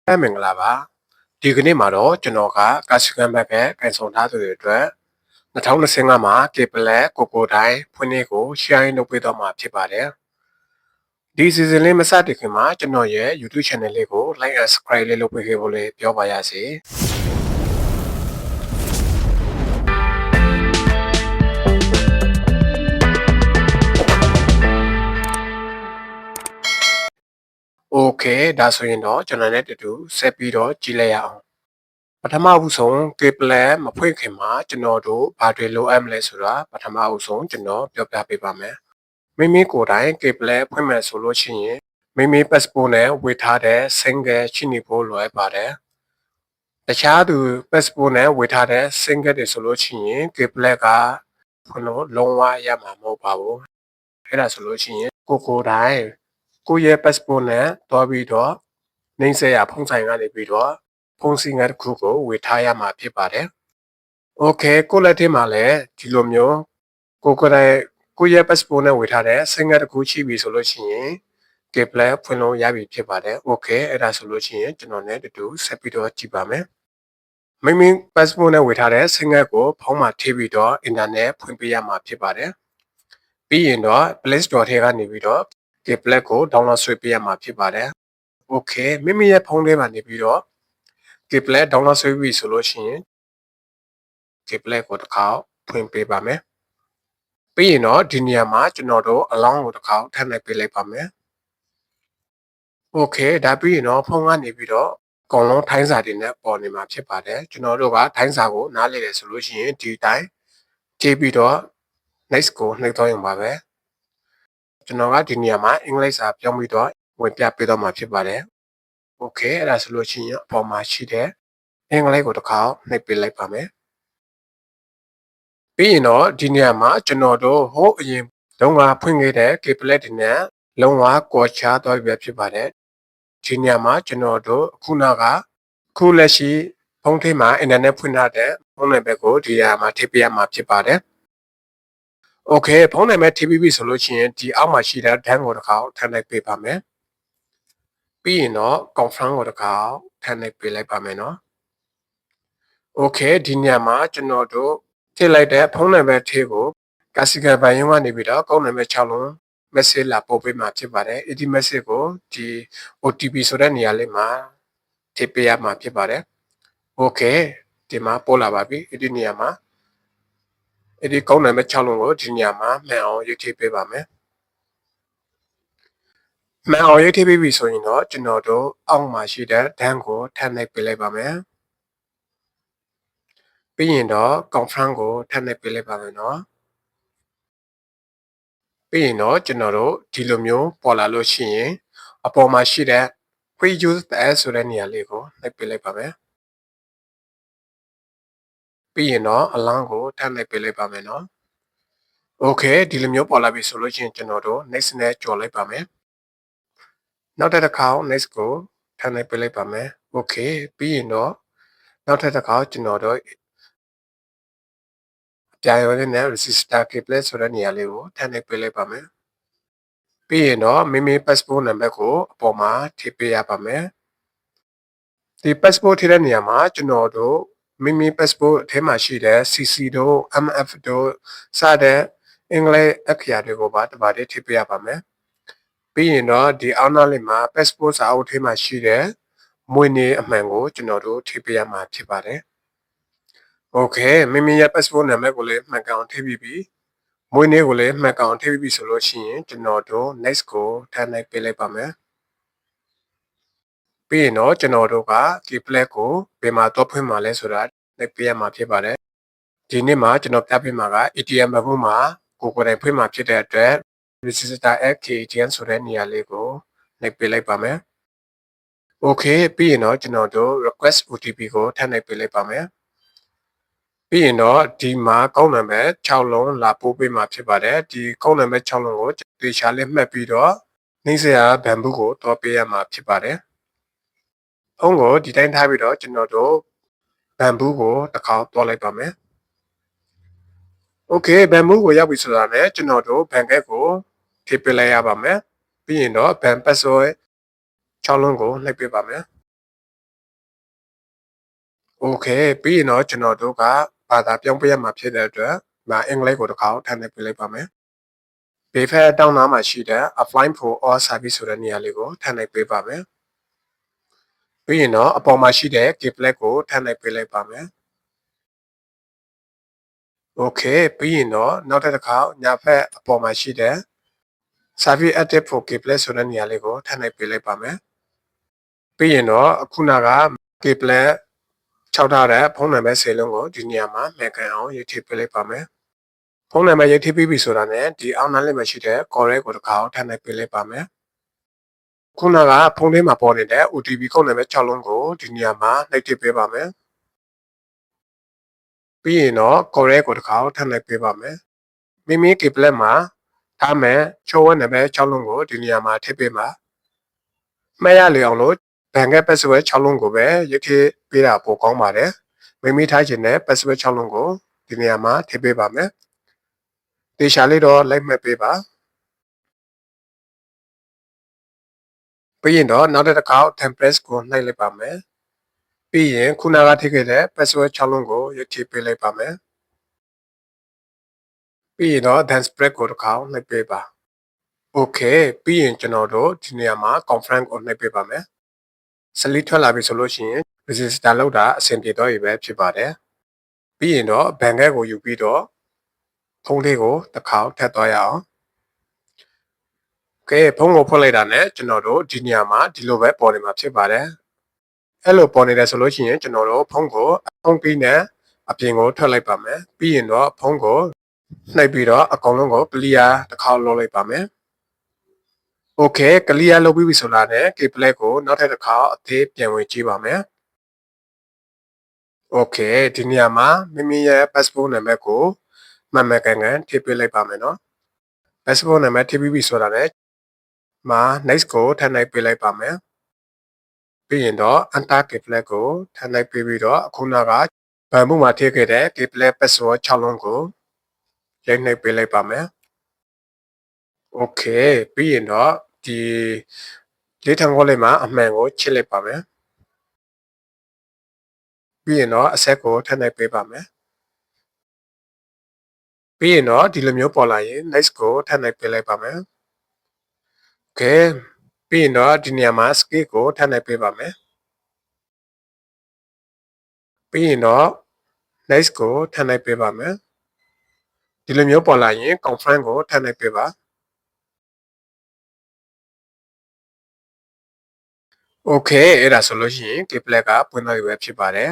မင်္ဂလာပါဒီကနေ့မှာတော့ကျွန်တော်ကကာစီကံဘက်ကကန်ဆောင်ထားသူတွေအတွက်2025မှာကေပလက်ကိုတိုင်းဖွင့်နေ့ကို share လုပ်ပေးတော့မှာဖြစ်ပါတယ်ဒီ season လေးမစတင်ခင်မှာကျွန်တော်ရဲ့ YouTube channel လေးကို like and subscribe လေးလုပ်ပေးခဲ့ဖို့လေးပြောပါရစေโอเคဒါဆိုရင်တော့ကျွန်တော်နဲ့တူတူဆက်ပြီးတော့ကြည့်လိုက်ရအောင်ပထမဦးဆုံးကေပလက်မဖွင့်ခင်မှာကျွန်တော်တို့ဘာတွေလိုအပ်မလဲဆိုတာပထမဦးဆုံးကျွန်တော်ပြောပြပေးပါမယ်မိမိကိုယ်တိုင်ကေပလက်ဖွင့်မယ်ဆိုလို့ရှိရင်မိမိ passport နဲ့ဝေထားတဲ့ single ရှိနေဖို့လိုအပ်ပါတယ်တခြားသူ passport နဲ့ဝေထားတဲ့ single တွေဆိုလို့ရှိရင်ကေပလက်ကဖွင့်လို့လုံးဝရမှာမဟုတ်ပါဘူးအဲ့ဒါဆိုလို့ရှိရင်ကိုယ်တိုင်ကိုယ့်ရဲ့ passport နဲ့တွားပြီးတော့နှိမ့်ဆက်ရဖုန်းဆိုင်ကနေပြီးတော့ဖုန်းစီငါတစ်ခုကိုဝေထားရမှာဖြစ်ပါတယ်โอเคကိုလက်ထဲမှာလည်းဒီလိုမျိုးကိုယ်တိုင်ကိုယ့်ရဲ့ passport နဲ့ဝေထားတဲ့ single တစ်ခုရှိပြီဆိုလို့ရှိရင်ကေပလက်ဖွင့်လို့ရပြီဖြစ်ပါတယ်โอเคအဲ့ဒါဆိုလို့ရှိရင်ကျွန်တော်နဲ့တူတူဆက်ပြီးတော့ကြည့်ပါမယ်မိမိ passport နဲ့ဝေထားတဲ့ single ကိုဖုန်းမှာထည့်ပြီးတော့ internet ဖွင့်ပေးရမှာဖြစ်ပါတယ်ပြီးရင်တော့ Play Store ထဲကနေပြီးတော့ Kplet ကို download ဆွဲပေးရမှာဖြစ်ပါတယ်โอเคမိမိရဲ့ဖုန်းထဲမှာနေပြီးတော့ Kplet download ဆွဲပြီးဆိုလို့ရှိရင် Kplet ကိုတစ်ခါဖွင့်ပေးပါမယ်ပြီးရင်တော့ဒီနေရာမှာကျွန်တော်တို့ alarm ကိုတစ်ခါထပ်လိုက်ပေးလိုက်ပါမယ်โอเคဒါပြီးရင်တော့ဖုန်းကနေပြီးတော့အကုန်လုံးထိုင်းစာတွေနဲ့ပေါ်နေမှာဖြစ်ပါတယ်ကျွန်တော်တို့ကထိုင်းစာကိုနားလည်တယ်ဆိုလို့ရှိရင်ဒီတိုင်းကြည့်ပြီးတော့ next ကိုနှိပ်တော့ရုံပါပဲကျွန်တော်ကဒီနေရာမှာအင်္ဂလိပ်စာပြောင်းပြီးတော့ဝင်ပြပေးတော့မှာဖြစ်ပါတယ်โอเคအဲ့ဒါဆိုလို့ရှိရင်အပေါ်မှာရှိတဲ့အင်္ဂလိပ်ကိုတစ်ခါနှိပ်ပေးလိုက်ပါမယ်ပြီးရင်တော့ဒီနေရာမှာကျွန်တော်တို့ဟိုအရင်တုန်းကဖွင့်ခဲ့တဲ့ Kplet တွေနဲ့လုံးဝကော်ချားသွားပြီဖြစ်ပါတယ်ဒီနေရာမှာကျွန်တော်တို့ခုနကခုလက်ရှိဖုန်းထဲမှာ internet ဖွင့်ထားတဲ့ဖုန်းနံပါတ်ကိုဒီနေရာမှာထည့်ပေးရမှာဖြစ်ပါတယ်โอเคဖုန်းနံပါတ်ထည့်ပြီးပြီဆိုလို့ရှိရင်ဒီအောက်မှာရှိတဲ့ done ကိုတစ်ခါထပ်လိုက်ပေးပါမယ်ပြီးရင်တော့ confirm ကိုတစ်ခါထပ်လိုက်ပေးလိုက်ပါမယ်နော်โอเคဒီနေရာမှာကျွန်တော်တို့ထည့်လိုက်တဲ့ဖုန်းနံပါတ်ထည့်ကိုကာစီကံပိုင်ရုံးကနေပြီးတော့ကုန်းနံပါတ်6လုံး message လာပို့ပေးမှာဖြစ်ပါတယ်အဲ့ဒီ message ကိုဒီ OTP ဆိုတဲ့နေရာလေးမှာထည့်ပေးရမှာဖြစ်ပါတယ်โอเคဒီမှာပို့လာပါပြီအဲ့ဒီနေရာမှာအဲ့ဒီကုန်းနံပါတ်6လုံးကိုဒီနေရာမှာမှန်အောင်ရေးထည့်ပေးပါမယ်မှန်အောင်ရေးထည့်ပေးပြီဆိုရင်တော့ကျွန်တော်တို့အောက်မှာရှိတဲ့ဒန်းကိုထပ်နှိပ်ပေးလိုက်ပါမယ်ပြီးရင်တော့ confirm ကိုထပ်နှိပ်ပေးလိုက်ပါမယ်နော်ပြီးရင်တော့ကျွန်တော်တို့ဒီလိုမျိုးပေါ်လာလို့ရှိရင်အပေါ်မှာရှိတဲ့ free use as ဆိုတဲ့နေရာလေးကိုနှိပ်ပေးလိုက်ပါမယ်ပြီးရင်တော့ alarm ကိုထပ်နှိပ်ပေးလိုက်ပါမယ်နော်โอเคဒီလိုမျိုးပေါ်လာပြီဆိုလို့ရှိရင်ကျွန်တော်တို့ next နဲ့ကြော်လိုက်ပါမယ်နောက်တစ်ခါ next ကိုထပ်နှိပ်ပေးလိုက်ပါမယ်โอเคပြီးရင်တော့နောက်တစ်ခါကျွန်တော်တို့ကြာရောနဲ့ register Kplet ဆိုတဲ့နေရာလေးကိုထပ်နှိပ်ပေးလိုက်ပါမယ်ပြီးရင်တော့မိမိ passport နံပါတ်ကိုအပေါ်မှာထည့်ပေးရပါမယ်ဒီ passport ထည့်တဲ့နေရာမှာကျွန်တော်တို့မိမိ passport အထဲမှာရှိတဲ့ CC တို့ MF တို့စတဲ့အင်္ဂလိပ်အခရာတွေကိုပါတစ်ပါးတည်းထည့်ပေးရပါမယ်ပြီးရင်တော့ဒီအောက်နားလေးမှာ passport စာအုပ်ထဲမှာရှိတဲ့မွေးနေ့အမှန်ကိုကျွန်တော်တို့ထည့်ပေးရမှာဖြစ်ပါတယ်โอเคမိမိရဲ့ passport နံပါတ်ကိုလည်းမှန်ကန်အောင်ထည့်ပြီးပြီမွေးနေ့ကိုလည်းမှန်ကန်အောင်ထည့်ပြီးပြီဆိုလို့ရှိရင်ကျွန်တော်တို့ next ကိုထပ်လိုက်ပေးလိုက်ပါမယ်ပြီးရင်တော့ကျွန်တော်တို့ကဒီ flag ကိုဘယ်မှာတော့ဖွင့်မှာလဲဆိုတာလိုက်ပေးရမှာဖြစ်ပါတယ်ဒီနေ့မှာကျွန်တော်ပြပေးမှာက ATM ဘက်မှာကိုယ်တိုင်ဖွင့်မှာဖြစ်တဲ့အတွက် register at KTN ဆိုတဲ့နေရာလေးကိုလိုက်ပေးလိုက်ပါမယ်โอเคပြီးရင်တော့ကျွန်တော်တို့ request OTP ကိုထပ်လိုက်ပေးလိုက်ပါမယ်ပြီးရင်တော့ဒီမှာကောက်နံပါတ်6လုံးလာပို့ပေးမှာဖြစ်ပါတယ်ဒီကောက်နံပါတ်6လုံးကိုတေချာလေးမှတ်ပြီးတော့နှိမ့်စရာဘန်ဘူးကိုတော့ပေးရမှာဖြစ်ပါတယ်ဖုန်းကိုဒီတိုင်းထားပြီးတော့ကျွန်တော်တို့ဘန်ဘူးကိုတစ်ခါတော့လိုက်ပါမယ်โอเคဘန်ဘူးကိုရောက်ပြီဆိုတာနဲ့ကျွန်တော်တို့ဘန်ကက်ကိုထည့်ပေးလိုက်ရပါမယ်ပြီးရင်တော့ဘန်ပတ်ဆွဲ6လုံးကိုနှိပ်ပေးပါမယ် Okay ပြီးရင်တော့ကျွန်တော်တို့ကဘာသာပြောင်းပေးရမှာဖြစ်တဲ့အတွက်ဒါအင်္ဂလိပ်ကိုတစ်ခါထပ်နေပြလိုက်ပါမယ်ဘေးဖက်တောင်းနာမှာရှိတဲ့ apply for all service ဆိုတဲ့နေရာလေးကိုထပ်နေပေးပါမယ်ပြီးရင်တော့အပေါ်မှာရှိတဲ့ keypad ကိုထပ်နေပေးလိုက်ပါမယ် Okay ပြီးရင်တော့နောက်တစ်ခါညာဖက်အပေါ်မှာရှိတဲ့ service active for keypad ဆိုတဲ့နေရာလေးကိုထပ်နေပေးလိုက်ပါမယ်ပြီးရင်တော့ခုနက keypad 6ထားတဲ့ဖုန်းနံပါတ်10လုံးကိုဒီနေရာမှာမှတ်ကန်အောင်ရေးထည့်ပေးလိုက်ပါမယ်ဖုန်းနံပါတ်ရေးထည့်ပြီးပြီဆိုတာနဲ့ဒီအောက်နားလေးမှာရှိတဲ့ correct ကိုတစ်ခါထပ်နေပေးလိုက်ပါမယ်ခုနကဖုန်းထဲမှာပေါ်နေတဲ့ OTP ကုတ်နံပါတ်6လုံးကိုဒီနေရာမှာနှိပ်ထည့်ပေးပါမယ်ပြီးရင်တော့ correct ကိုတစ်ခါထပ်နှိပ်ပေးပါမယ်မိမိ keypad မှာထားမယ်ချိုးဝဲနံပါတ်6လုံးကိုဒီနေရာမှာထည့်ပေးပါမှတ်ရလေအောင်လို့ဘန်က password 6လုံးကိုပဲရေးထည့်ပေးတာပိုကောင်းပါတယ်မိမိထားခြင်းနဲ့ password 6လုံးကိုဒီနေရာမှာထည့်ပေးပါမယ်တေချာလေးတော့လိုက်မှတ်ပေးပါပြီးရင်တော့နောက်တစ်ခါ template ကိုနှိပ်လိုက်ပါမယ်ပြီးရင်ခုနကထည့်ခဲ့တဲ့ password 6လုံးကိုရေးထည့်ပေးလိုက်ပါမယ်ပြီးရင်တော့ then spread ကိုတစ်ခါနှိပ်ပေးပါ Okay ပြီးရင်ကျွန်တော်တို့ဒီနေရာမှာ conference ကိုနှိပ်ပေးပါမယ် select ထွက်လာပြီဆိုလို့ရှိရင် register လုပ်တာအဆင်ပြေတော့ပြီပဲဖြစ်ပါတယ်ပြီးရင်တော့ bank ကိုယူပြီးတော့ဖုန်းလေးကိုတစ်ခါထပ်သွားရအောင်ကဲဖုန်းကိုဖွင့်လိုက်တာနဲ့ကျွန်တော်တို့ဒီနေရာမှာဒီလိုပဲပေါ်နေမှာဖြစ်ပါတယ်အဲ့လိုပေါ်နေတယ်ဆိုလို့ရှိရင်ကျွန်တော်တို့ဖုန်းကိုဖုန်းပြီးနဲ့အပြင်ကိုထွက်လိုက်ပါမယ်ပြီးရင်တော့ဖုန်းကိုနှိပ်ပြီးတော့အကုန်လုံးကို clear တစ်ခါလုပ်လိုက်ပါမယ် Okay clear လုပ်ပြီးပြီဆိုတာနဲ့ keypad ကိုနောက်ထပ်တစ်ခါအသေးပြန်ဝင်ကြည့်ပါမယ် Okay ဒီနေရာမှာမိမိရဲ့ passport နံပါတ်ကိုမှန်မှန်ကန်ကန်ထည့်ပေးလိုက်ပါမယ်နော် passport နံပါတ်ထည့်ပြီးပြီဆိုတာနဲ့မှာ next ကိုထပ်နှိပ်ပေးလိုက်ပါမယ်ပြီးရင်တော့ enter keypad ကိုထပ်နှိပ်ပေးပြီးတော့အခုနောက်ကဗန်မှုမှာထည့်ခဲ့တဲ့ keypad password 6လုံးကိုရိုက်နှိပ်ပေးလိုက်ပါမယ် Okay ပြီးရင်တော့ဒီလေးထံခေါ်လေးမှာအမှန်ကိုချစ်လိုက်ပါမယ်ပြီးရင်တော့အဆက်ကိုထပ်နှိပ်ပေးပါမယ်ပြီးရင်တော့ဒီလိုမျိုးပေါ်လာရင် next ကိုထပ်နှိပ်ပေးလိုက်ပါမယ် Okay ပြီးရင်တော့ဒီနေရာမှာ skip ကိုထပ်နှိပ်ပေးပါမယ်ပြီးရင်တော့ next ကိုထပ်နှိပ်ပေးပါမယ်ဒီလိုမျိုးပေါ်လာရင် confirm ကိုထပ်နှိပ်ပေးပါ Okay အဲ့ဒါဆိုလို့ရှိရင် keypad ကပွင့်သွားပြီပဲဖြစ်ပါတယ်